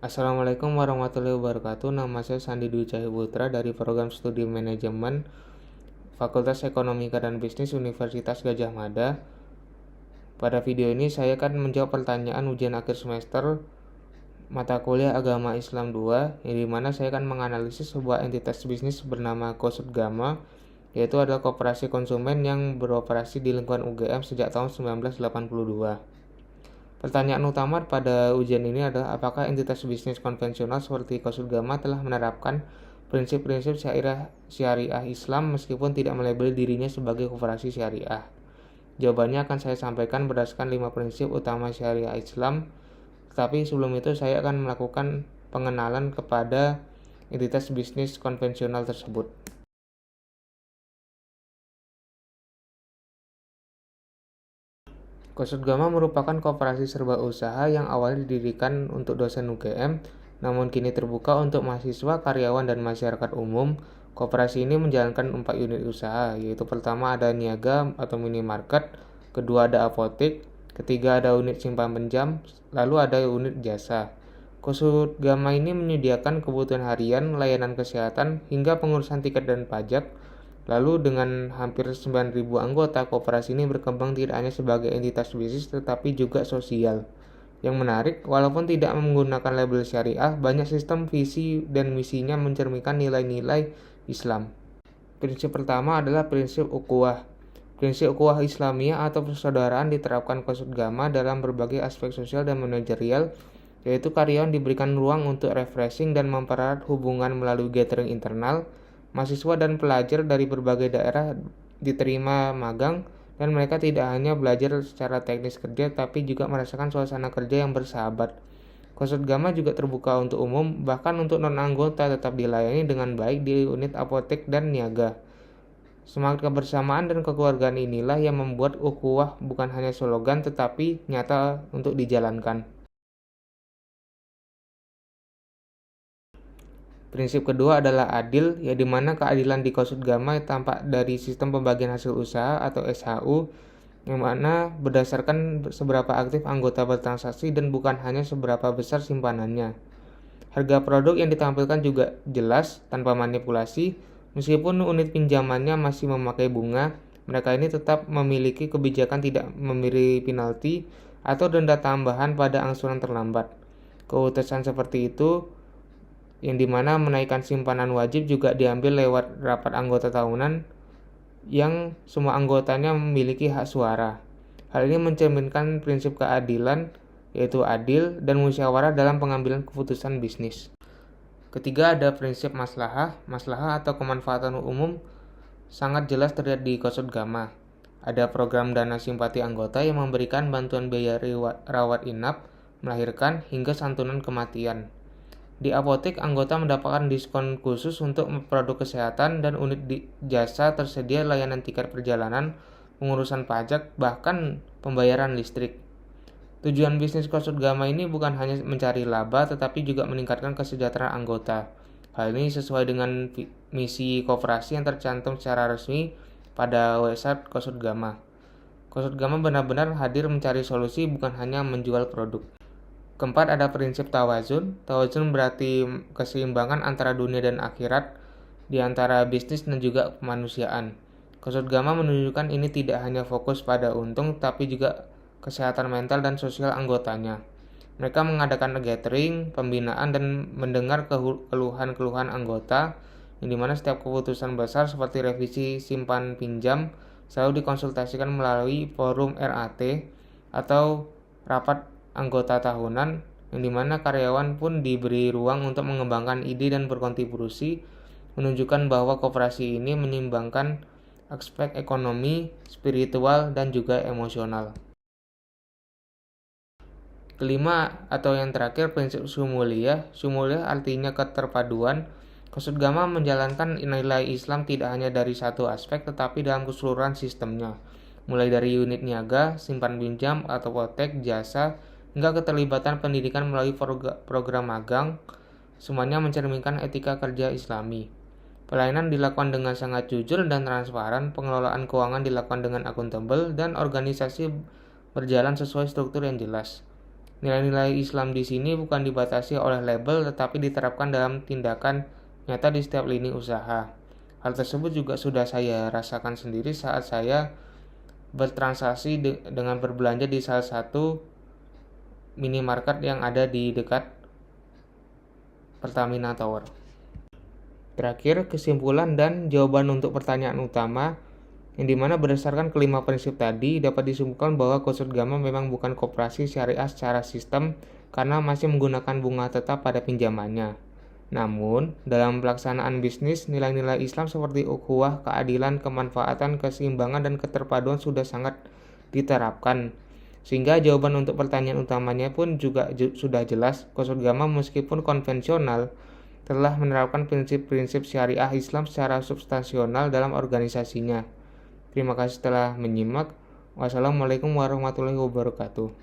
Assalamualaikum warahmatullahi wabarakatuh. Nama saya Sandi Dwi Cahyoputra dari Program Studi Manajemen Fakultas Ekonomika dan Bisnis Universitas Gadjah Mada. Pada video ini saya akan menjawab pertanyaan ujian akhir semester mata kuliah Agama Islam 2, yang dimana saya akan menganalisis sebuah entitas bisnis bernama Kosut Gama, yaitu adalah koperasi konsumen yang beroperasi di lingkungan UGM sejak tahun 1982. Pertanyaan utama pada ujian ini adalah apakah entitas bisnis konvensional seperti Kosut Gama telah menerapkan prinsip-prinsip syariah Islam meskipun tidak melabeli dirinya sebagai koperasi syariah. Jawabannya akan saya sampaikan berdasarkan 5 prinsip utama syariah Islam, tetapi sebelum itu saya akan melakukan pengenalan kepada entitas bisnis konvensional tersebut. Kosut Gama merupakan koperasi serba usaha yang awalnya didirikan untuk dosen UGM, namun kini terbuka untuk mahasiswa, karyawan, dan masyarakat umum. Koperasi ini menjalankan 4 unit usaha, yaitu pertama ada niaga atau minimarket, kedua ada apotek, ketiga ada unit simpan pinjam, lalu ada unit jasa. Kosut Gama ini menyediakan kebutuhan harian, layanan kesehatan, hingga pengurusan tiket dan pajak. Lalu dengan hampir 9.000 anggota, koperasi ini berkembang tidak hanya sebagai entitas bisnis tetapi juga sosial. Yang menarik, walaupun tidak menggunakan label syariah, banyak sistem visi dan misinya mencerminkan nilai-nilai Islam. Prinsip pertama adalah prinsip ukhuwah. Prinsip ukhuwah Islamiyah atau persaudaraan diterapkan Kosut Gama dalam berbagai aspek sosial dan manajerial, yaitu karyawan diberikan ruang untuk refreshing dan mempererat hubungan melalui gathering internal. Mahasiswa dan pelajar dari berbagai daerah diterima magang, dan mereka tidak hanya belajar secara teknis kerja, tapi juga merasakan suasana kerja yang bersahabat. Kosut Gama juga terbuka untuk umum, bahkan untuk non-anggota tetap dilayani dengan baik di unit apotek dan niaga. Semangat kebersamaan dan kekeluargaan inilah yang membuat ukhuwah bukan hanya slogan, tetapi nyata untuk dijalankan. Prinsip kedua adalah adil, ya di mana keadilan di Kosut Gama tampak dari sistem pembagian hasil usaha atau SHU, yang mana berdasarkan seberapa aktif anggota bertransaksi dan bukan hanya seberapa besar simpanannya. Harga produk yang ditampilkan juga jelas, tanpa manipulasi. Meskipun unit pinjamannya masih memakai bunga, mereka ini tetap memiliki kebijakan tidak memberi penalti atau denda tambahan pada angsuran terlambat. Keputusan seperti itu yang dimana menaikkan simpanan wajib juga diambil lewat rapat anggota tahunan yang semua anggotanya memiliki hak suara. Hal ini mencerminkan prinsip keadilan, yaitu adil dan musyawarah dalam pengambilan keputusan bisnis. Ketiga ada prinsip maslahah. Maslahah atau kemanfaatan umum sangat jelas terlihat di Kosut Gama. Ada program dana simpati anggota yang memberikan bantuan biaya rawat inap, melahirkan, hingga santunan kematian. Di apotek, anggota mendapatkan diskon khusus untuk produk kesehatan, dan unit jasa tersedia layanan tiket perjalanan, pengurusan pajak, bahkan pembayaran listrik. Tujuan bisnis Kosut Gama ini bukan hanya mencari laba, tetapi juga meningkatkan kesejahteraan anggota. Hal ini sesuai dengan misi koperasi yang tercantum secara resmi pada website Kosut Gama. Kosut Gama benar-benar hadir mencari solusi, bukan hanya menjual produk. Keempat ada prinsip tawazun. Tawazun berarti keseimbangan antara dunia dan akhirat, di antara bisnis dan juga kemanusiaan. Kosut Gama menunjukkan ini tidak hanya fokus pada untung, tapi juga kesehatan mental dan sosial anggotanya. Mereka mengadakan gathering, pembinaan, dan mendengar keluhan-keluhan anggota, yang dimana setiap keputusan besar seperti revisi simpan pinjam selalu dikonsultasikan melalui forum RAT atau rapat anggota tahunan, yang dimana karyawan pun diberi ruang untuk mengembangkan ide dan berkontribusi, menunjukkan bahwa koperasi ini menyimbangkan aspek ekonomi, spiritual, dan juga emosional. Kelima atau yang terakhir prinsip syumuliyah. Syumuliyah artinya keterpaduan. Kosut Gama menjalankan nilai Islam tidak hanya dari satu aspek, tetapi dalam keseluruhan sistemnya, mulai dari unit niaga, simpan pinjam, atau apotek, jasa, hingga keterlibatan pendidikan melalui program magang. Semuanya mencerminkan etika kerja Islami. Pelayanan dilakukan dengan sangat jujur dan transparan, pengelolaan keuangan dilakukan dengan akuntabel, dan organisasi berjalan sesuai struktur yang jelas. Nilai-nilai Islam di sini bukan dibatasi oleh label tetapi diterapkan dalam tindakan nyata di setiap lini usaha. Hal tersebut juga sudah saya rasakan sendiri saat saya bertransaksi dengan berbelanja di salah satu minimarket yang ada di dekat Pertamina Tower. Terakhir, kesimpulan dan jawaban untuk pertanyaan utama, yang dimana berdasarkan kelima prinsip tadi dapat disimpulkan bahwa Qusud Gama memang bukan koperasi syariah secara sistem karena masih menggunakan bunga tetap pada pinjamannya. Namun, dalam pelaksanaan bisnis, nilai-nilai Islam seperti ukhuwah, keadilan, kemanfaatan, keseimbangan, dan keterpaduan sudah sangat diterapkan. Sehingga jawaban untuk pertanyaan utamanya pun juga sudah jelas. Qusud Gama meskipun konvensional telah menerapkan prinsip-prinsip syariah Islam secara substansional dalam organisasinya. Terima kasih telah menyimak. Wassalamualaikum warahmatullahi wabarakatuh.